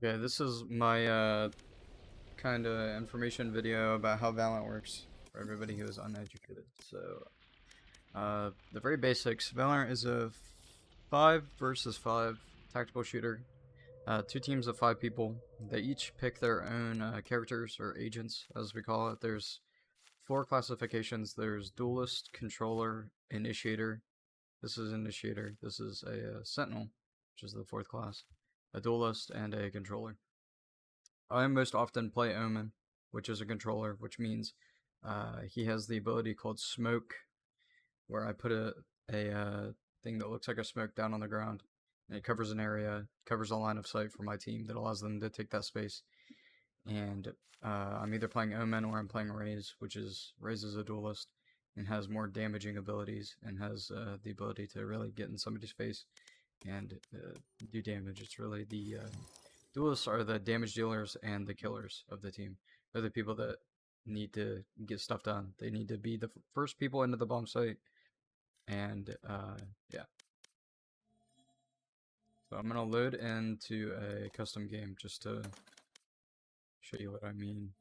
Okay, this is my kind of information video about how Valorant works for everybody who is uneducated. So, the very basics. Valorant is a 5 versus 5 tactical shooter. Two teams of 5 people. They each pick their own characters, or agents, as we call it. There's 4 classifications. There's Duelist, Controller, Initiator. This is Initiator. This is a Sentinel, which is the 4th class. A Duelist, and a Controller. I most often play Omen, which is a controller, which means he has the ability called Smoke, where I put a thing that looks like a smoke down on the ground, and it covers an area, covers a line of sight for my team that allows them to take that space. And I'm either playing Omen or I'm playing Raze, which is Raze is a duelist and has more damaging abilities and has the ability to really get in somebody's face and do damage. It's really the duelists are the damage dealers and the killers of the team. They're the people that need to get stuff done. They need to be the first people into the bomb site, and yeah. So I'm gonna load into a custom game just to show you what I mean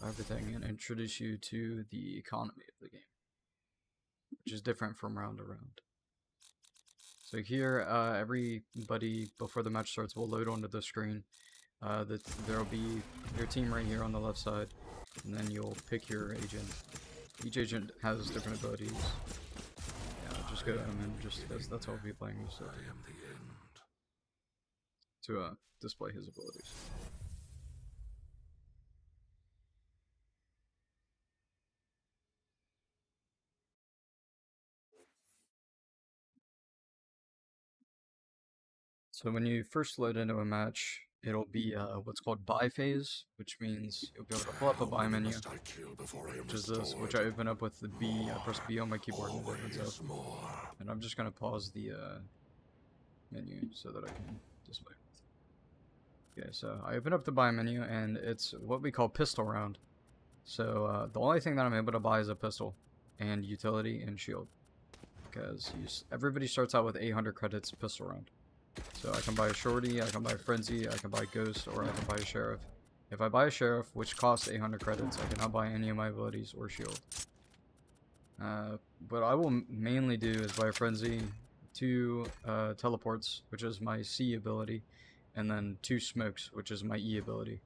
by everything and introduce you to the economy of the game, which is different from round to round. So here, everybody before the match starts will load onto the screen. There'll be your team right here on the left side, and then you'll pick your agent. Each agent has different abilities. Yeah, just go to him and just because that's how we'll be playing this to display his abilities. So when you first load into a match, it'll be what's called buy phase, which means you'll be able to pull up a buy menu, which is this, which I open up with the B. I press B on my keyboard and it opens up. And I'm just going to pause the menu so that I can display it. Okay, so I open up the buy menu, and it's what we call pistol round. So the only thing that I'm able to buy is a pistol, and utility, and shield. Because everybody starts out with 800 credits pistol round. So I can buy a Shorty, I can buy a Frenzy, I can buy a Ghost, or I can buy a Sheriff. If I buy a Sheriff, which costs 800 credits, I cannot buy any of my abilities or shield. What I will mainly do is buy a Frenzy, 2 Teleports, which is my C ability, and then 2 Smokes, which is my E ability.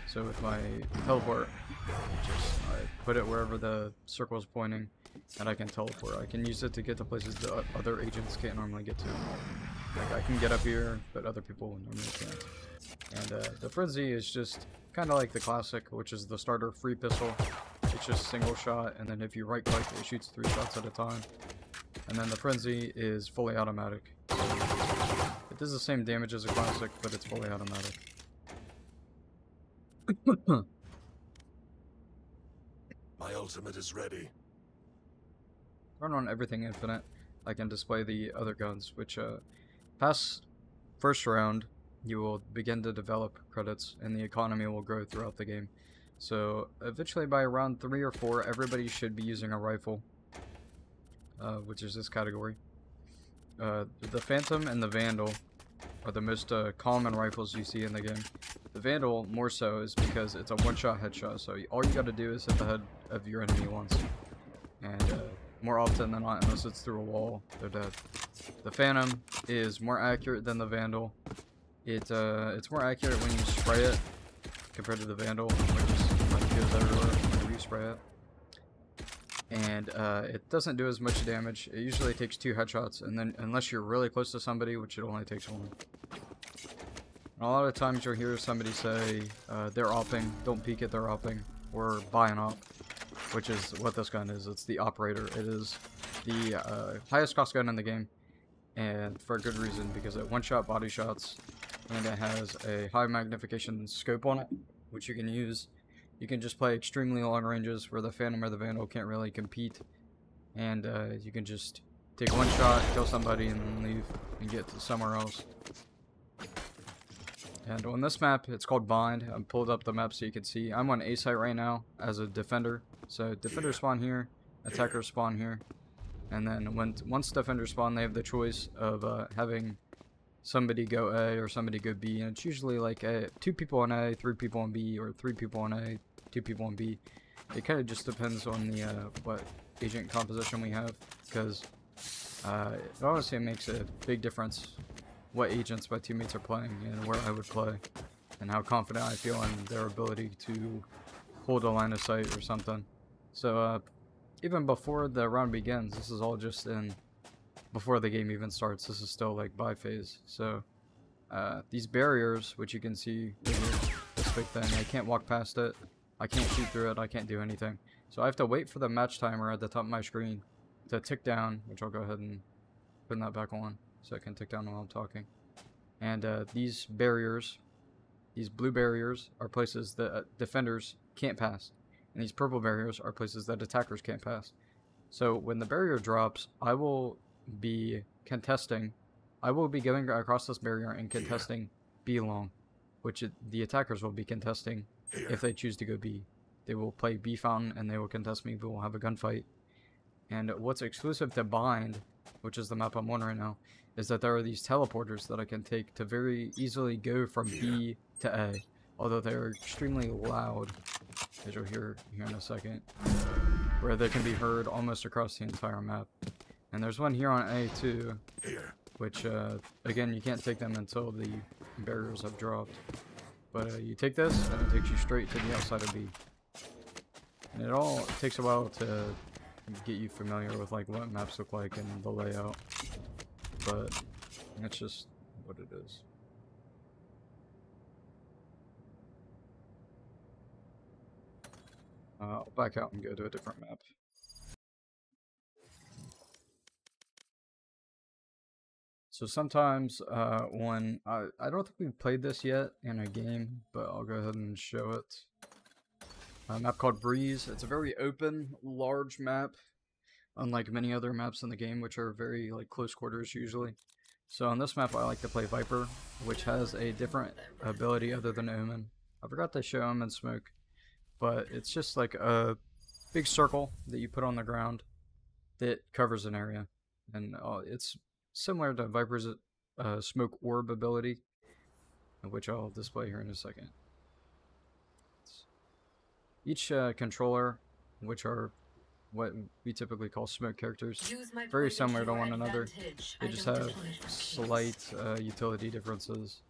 So with my Teleport, I put it wherever the circle is pointing, and I can teleport. I can use it to get to places that other agents can't normally get to. Like, I can get up here, but other people normally can't. And the Frenzy is just kind of like the classic, which is the starter free pistol. It's just single shot, and then if you right click, it shoots 3 shots at a time. And then the Frenzy is fully automatic. It does the same damage as a classic, but it's fully automatic. My ultimate is ready. Turn on everything infinite. I can display the other guns, which past first round, you will begin to develop credits, and the economy will grow throughout the game. So eventually, by round 3 or 4, everybody should be using a rifle, which is this category. The Phantom and the Vandal are the most common rifles you see in the game. The Vandal, more so, is because it's a one-shot headshot, so all you gotta do is hit the head of your enemy once. And more often than not, unless it's through a wall, they're dead. The Phantom is more accurate than the Vandal. It's more accurate when you spray it compared to the Vandal, which is like goes everywhere whenever you spray it. And it doesn't do as much damage. It usually takes 2 headshots, and then unless you're really close to somebody, which it only takes 1. And a lot of times you'll hear somebody say they're opping, don't peek it, they're opping, or buy an op, which is what this gun is. It's the operator. It is the highest cost gun in the game, and for a good reason, because it one-shot body shots, and it has a high magnification scope on it, which you can use. You can just play extremely long ranges where the Phantom or the Vandal can't really compete, and you can just take one shot, kill somebody, and then leave and get to somewhere else. And on this map, it's called Bind. I pulled up the map so you can see. I'm on A site right now as a defender. So defenders spawn here, attackers spawn here, and then once defenders spawn, they have the choice of having somebody go A or somebody go B, and it's usually like 2 people on A, 3 people on B, or 3 people on A, 2 people on B. It kind of just depends on the what agent composition we have, because it honestly makes a big difference what agents my teammates are playing and where I would play, and how confident I feel in their ability to hold a line of sight or something. So even before the round begins, this is all just in before the game even starts. This is still like buy phase. So these barriers, which you can see right here, this big thing, I can't walk past it, I can't shoot through it, I can't do anything. So I have to wait for the match timer at the top of my screen to tick down, which I'll go ahead and put that back on so I can tick down while I'm talking. And these barriers, these blue barriers, are places that defenders can't pass, and these purple barriers are places that attackers can't pass. So when the barrier drops, I will be contesting, I will be going across this barrier and contesting B long, which the attackers will be contesting if they choose to go B. They will play B fountain and they will contest me. We will have a gunfight. And what's exclusive to Bind, which is the map I'm on right now, is that there are these teleporters that I can take to very easily go from B to A, although they're extremely loud, as you'll hear here in a second, where they can be heard almost across the entire map. And there's one here on A too, which again, you can't take them until the barriers have dropped. But you take this and it takes you straight to the outside of B. And it all takes a while to get you familiar with like what maps look like and the layout, but that's just what it is. I'll back out and go to a different map. So sometimes when I don't think we've played this yet in a game, but I'll go ahead and show it. A map called Breeze. It's a very open, large map, unlike many other maps in the game, which are very like close quarters usually. So on this map, I like to play Viper, which has a different ability other than Omen. I forgot to show Omen Smoke, but it's just like a big circle that you put on the ground that covers an area, and it's similar to Viper's Smoke Orb ability, which I'll display here in a second. Each controller, which are what we typically call smoke characters, very similar to one another. They just have slight utility differences.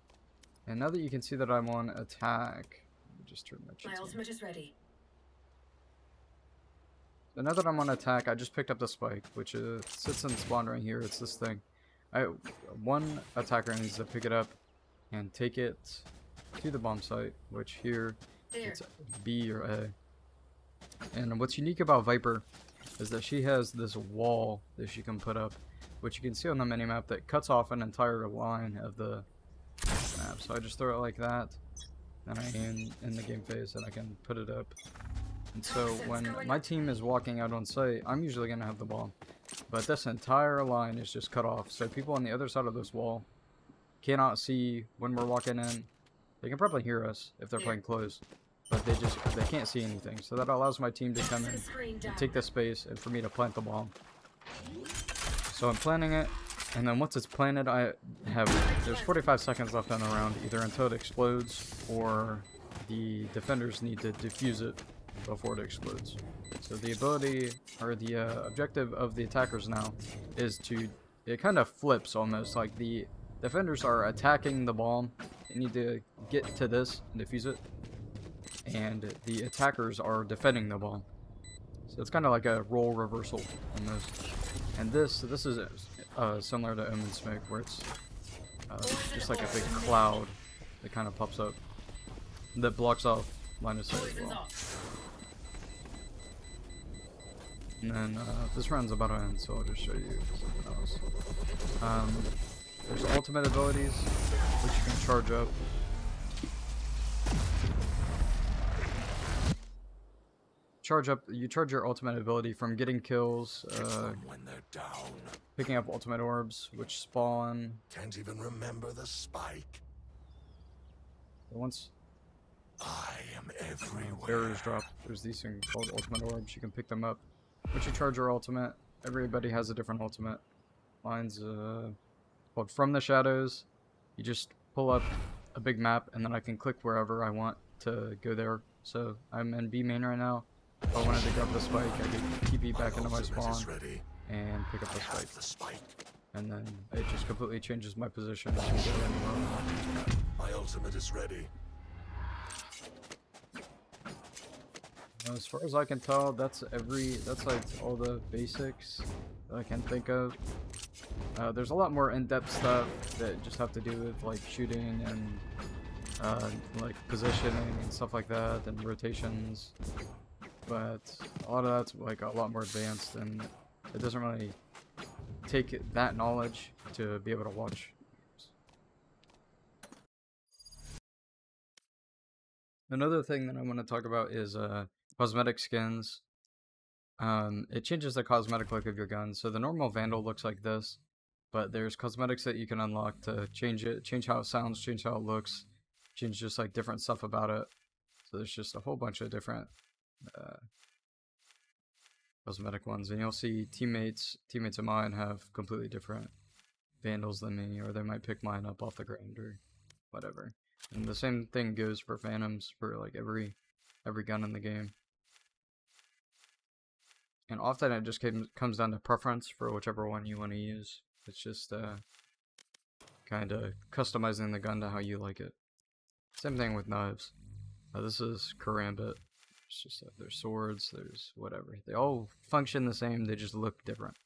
And now that you can see that I'm on attack, let me just turn my cheats on. Ultimate is ready. So now that I'm on attack, I just picked up the spike, which sits in the spawn right here. It's this thing. One attacker needs to pick it up and take it to the bomb site, which here it's B or A. And what's unique about Viper is that she has this wall that she can put up, which you can see on the minimap, that cuts off an entire line of the map. So I just throw it like that, then I aim in the game phase and I can put it up. And so when my team is walking out on site, I'm usually going to have the bomb. But this entire line is just cut off, so people on the other side of this wall cannot see when we're walking in. They can probably hear us if they're playing close, but they can't see anything. So that allows my team to come in and take this space and for me to plant the bomb. So I'm planting it, and then once it's planted, there's 45 seconds left on the round, either until it explodes or the defenders need to defuse it before it explodes. So the ability, or the objective of the attackers now is it kind of flips almost, like the defenders are attacking the bomb, they need to get to this and defuse it, and the attackers are defending the bomb. So it's kind of like a role reversal almost. And this is similar to Omen Smoke, where it's just like a big cloud that kind of pops up that blocks off line of sight as well. And then this round's about to end, so I'll just show you something else. There's ultimate abilities, which you can charge up. You charge your ultimate ability from getting kills, when they're down. picking up ultimate orbs, which spawn. Can't even remember the spike. Once I am everywhere. barriers drop, there's these things called ultimate orbs. You can pick them up. Once you charge your ultimate, everybody has a different ultimate. Mine's called From the Shadows. you just pull up a big map, and then I can click wherever I want to go there. So I'm in B main right now. If I wanted to grab the spike, I could TP back into my spawn and pick up the spike. And then it just completely changes my position. I can go anywhere I want. My ultimate is ready. As far as I can tell, that's like all the basics that I can think of. There's a lot more in-depth stuff that just have to do with like shooting and like positioning and stuff like that, and rotations. But a lot of that's like a lot more advanced, and it doesn't really take that knowledge to be able to watch. Another thing that I want to talk about is cosmetic skins. It changes the cosmetic look of your gun. So the normal Vandal looks like this, but there's cosmetics that you can unlock to change it, change how it sounds, change how it looks, change just like different stuff about it. So there's just a whole bunch of different cosmetic ones, and you'll see teammates of mine have completely different Vandals than me, or they might pick mine up off the ground or whatever. And the same thing goes for Phantoms for like every gun in the game. And often it just comes down to preference for whichever one you want to use. It's just kind of customizing the gun to how you like it. Same thing with knives. This is Karambit. It's just there's swords, there's whatever. They all function the same, they just look different.